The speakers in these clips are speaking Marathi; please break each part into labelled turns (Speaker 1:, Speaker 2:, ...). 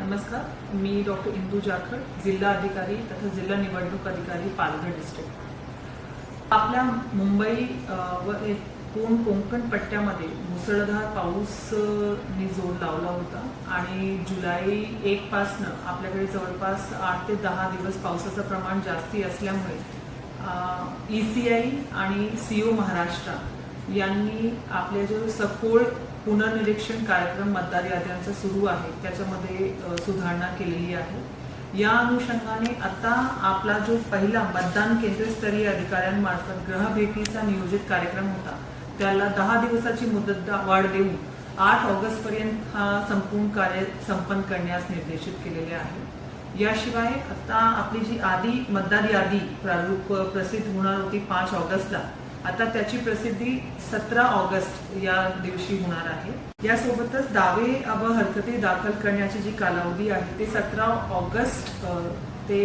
Speaker 1: नमस्कार, मी डॉक्टर इंदू जाखड, जिल्हा अधिकारी तथा जिल्हा निवडणूक अधिकारी पालघर डिस्ट्रिक्ट। आपल्या मुंबई व कोकण पट्ट्यामध्ये मुसळधार पाऊसने जोर लावला होता आणि जुलै 1 पासनं आपल्याकडे जवळपास 8 ते 10 दिवस पावसाचं प्रमाण जास्ती असल्यामुळे ECI आणि CO महाराष्ट्र यांनी आपले जो सखोल पुनर्निरीक्षण कार्यक्रम मतदार याद्यांचा सुरू आहे त्याच्यामध्ये सुधारणा केलेली आहे। या अनुषंगाने आता आपला जो पहिला मतदान केंद्रस्तरीय अधिकाऱ्यांमार्फत ग्रहभेटीचा नियोजित कार्यक्रम होता त्याला 10 दिवसाची मुदत वाढ देऊन 8 ऑगस्ट पर्यंत हा संपूर्ण कार्य संपन्न करण्यास निर्देशित केलेले आहे। याशिवाय आता आपली जी आधी मतदार यादी प्रारूप प्रसिद्ध होणार होती 5 ऑगस्टला, आता त्याची प्रसिद्धी 17 ऑगस्ट या दिवशी होणार आहे। यासोबतच दावे व हरकती दाखल करण्याची जी कालावधी आहे ते 17 ऑगस्ट ते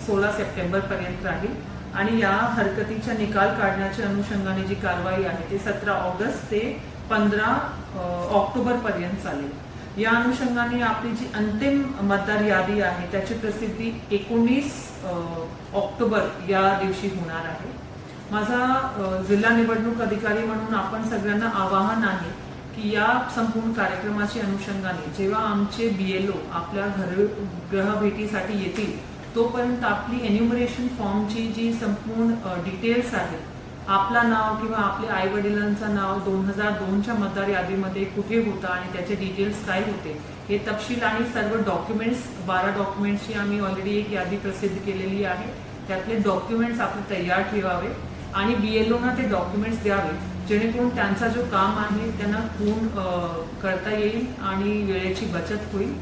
Speaker 1: 16 सप्टेंबर पर्यंत राहील आणि या हरकतीचा निकाल काढण्याच्या अनुषंगाने जी कारवाई आहे ते 17 ऑगस्ट ते 15 ऑक्टोबर पर्यंत चालेल। या अनुषंगाने आपली जी अंतिम मतदार यादी आहे त्याची प्रसिद्धी 19 ऑक्टोबर या दिवशी होणार आहे। माझा जिल्हा निवडणूक अधिकारी म्हणून आपण सगळ्यांना आवाहन आहे की या संपूर्ण कार्यक्रमाच्या अनुषंगाने जेव्हा आमचे BLO आपल्या ग्रहभेटीसाठी येतील तोपर्यंत आपली एन्युमरेशन फॉर्मची जी संपूर्ण डिटेल्स आहेत, आपला नाव किंवा आपल्या आई वडिलांचं नाव 2002च्या मतदार यादीमध्ये कुठे होतं आणि त्याचे डिटेल्स काय होते हे तपशील आणि सर्व डॉक्युमेंट्स 12 डॉक्युमेंट्सची आम्ही ऑलरेडी एक यादी प्रसिद्ध केलेली आहे। त्यातले डॉक्युमेंट्स आपले तयार ठेवावे आणि BLOना ते डॉक्युमेंट्स द्यावे जेणेकरून त्यांचा जो काम आहे त्यांना पूर्ण करता येईल आणि वेळेची बचत होईल।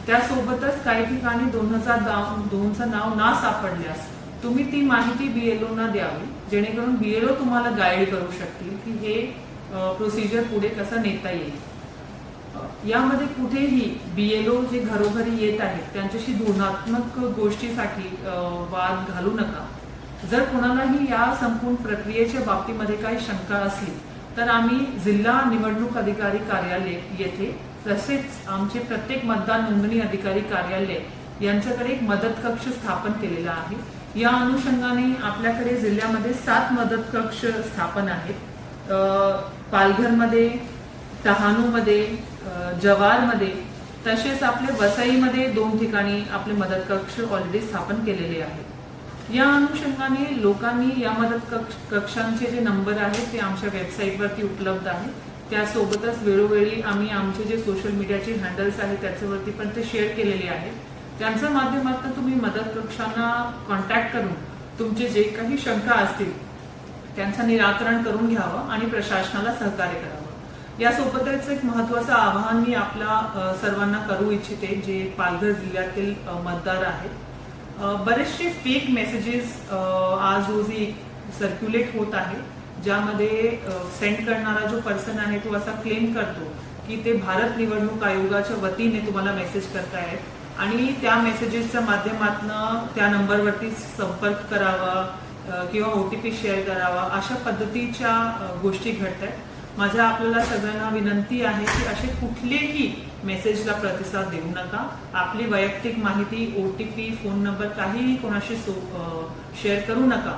Speaker 1: त्यासोबतच काही ठिकाणी 2002चं नाव ना सापडल्यास तुम्ही ती माहिती BLOना द्यावी जेणेकरून BLO तुम्हाला गाईड करू शकतील की हे प्रोसिजर पुढे कसं नेता येईल। यामध्ये कुठेही BLO जे घरोघरी येत आहेत त्यांच्याशी धोरणात्मक गोष्टीसाठी वाद घालू नका। जर कोणालाही या संपूर्ण प्रक्रियेच्या बाबतीमध्ये काही शंका असली तर आम्ही जिल्हा निवडणूक अधिकारी कार्यालय येथे तसेच आमचे प्रत्येक मतदान नोंदणी अधिकारी कार्यालय यांच्याकडे एक मदत कक्ष स्थापन केलेला आहे। या अनुषंगाने आपल्याकडे जिल्ह्यामध्ये 7 मदत कक्ष स्थापन आहेत। पालघरमध्ये, डहाणूमध्ये, जव्हारमध्ये तसेच आपले वसईमध्ये 2 ठिकाणी आपले मदत कक्ष ऑलरेडी स्थापन केलेले आहेत। या अनुषंगाने लोकांनी या मदत कक्षांचे जे नंबर आहेत ते आमच्या वेबसाईटवरती उपलब्ध आहे। त्यासोबतच वेळोवेळी आम्ही आमचे जे सोशल मीडियाचे हँडल्स आहेत त्याच्यावरती पण ते शेअर केलेले आहेत। त्यांच्या माध्यमातून तुम्ही मदत कक्षांना कॉन्टॅक्ट करून तुमचे जे काही शंका असतील त्यांचं निराकरण करून घ्यावं आणि प्रशासनाला सहकार्य करावं। यासोबतच एक महत्त्वाचं आवाहन मी आपल्या सर्वांना करू इच्छिते जे पालघर जिल्ह्यातील मतदार आहेत। बरेचसे फेक मेसेजेस आज रोजी सर्क्युलेट होत आहे ज्यामध्ये सेंड करणारा जो पर्सन आहे तो असा क्लेम करतो की ते भारत निवडणूक आयोगाच्या वतीने तुम्हाला मेसेज करतायत आणि त्या मेसेजेसच्या माध्यमातून त्या नंबरवरती संपर्क करावा किंवा OTP शेअर करावा अशा पद्धतीच्या गोष्टी घडत आहेत। माझ्या आपल्याला सगळ्यांना विनंती आहे की असे कुठलेही मेसेजला प्रतिसाद देऊ नका। आपली वैयक्तिक माहिती, OTP, फोन नंबर काहीही कोणाशी शेअर करू नका।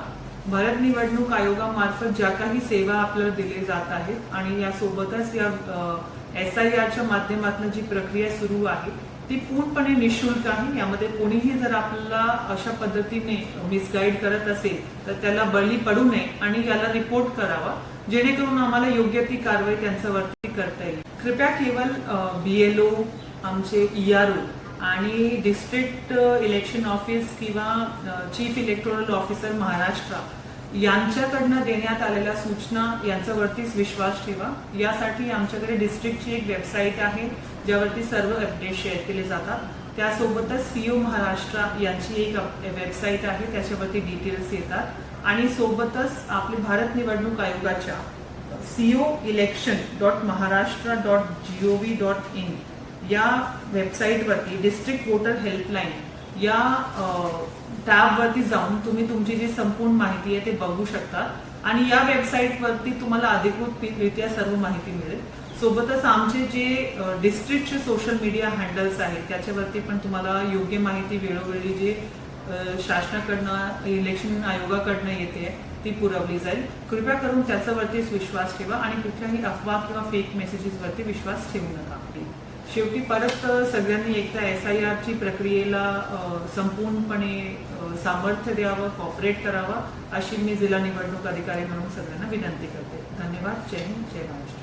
Speaker 1: भारत निवडणूक आयोगामार्फत ज्या काही सेवा आपल्याला दिले जात आहेत आणि यासोबतच या SIRच्या माध्यमातून जी प्रक्रिया सुरू आहे ती पूर्णपणे निःशुल्क आहे। यामध्ये कोणीही जर आपल्याला अशा पद्धतीने मिसगाईड करत असेल तर त्याला बळी पडू नये आणि याला रिपोर्ट करावा जेणेकरून आम्हाला योग्य ती कारवाई त्यांच्यावरती करता येईल। कृपया केवळ BLO, आमचे ERO आणि डिस्ट्रिक्ट इलेक्शन ऑफिस किंवा चीफ इलेक्टोरल ऑफिसर महाराष्ट्र यांच्याकडनं देण्यात आलेल्या सूचना यांच्यावरतीच विश्वास ठेवा। यासाठी आमच्याकडे डिस्ट्रिक्टची एक वेबसाईट आहे ज्यावरती सर्व अपडेट शेअर केले जातात। त्यासोबतच CO महाराष्ट्र यांची एक वेबसाईट आहे त्याच्यावरती डिटेल्स येतात आणि सोबतच आपले भारत निवडणूक आयोगाच्या coelection.maharashtra.gov.in या वेबसाईटवरती डिस्ट्रिक्ट वोटर हेल्पलाईन या टॅबवरती जाऊन तुम्ही तुमची जी संपूर्ण माहिती आहे ते बघू शकता आणि या वेबसाईटवरती तुम्हाला अधिकृतरित्या सर्व माहिती मिळेल। सोबतच आमचे जे डिस्ट्रिक्टचे सोशल मीडिया हँडल्स आहेत त्याच्यावरती पण तुम्हाला योग्य माहिती वेळोवेळी जे शासनाकडनं इलेक्शन आयोगाकडनं येते ती पुरवली जाईल. कृपया करून त्याच्यावरतीच विश्वास ठेवा आणि कुठल्याही अफवा किंवा फेक मेसेजेसवरती विश्वास ठेवू नका. शेवटी परत सगळ्यांनी एकदा SIR ची प्रक्रियेला संपूर्णपणे सामर्थ्य द्यावं, कॉपरेट करावं अशी मी जिल्हा निवडणूक अधिकारी म्हणून सगळ्यांना विनंती करते. धन्यवाद. जय हिंद, जय महाराष्ट्र.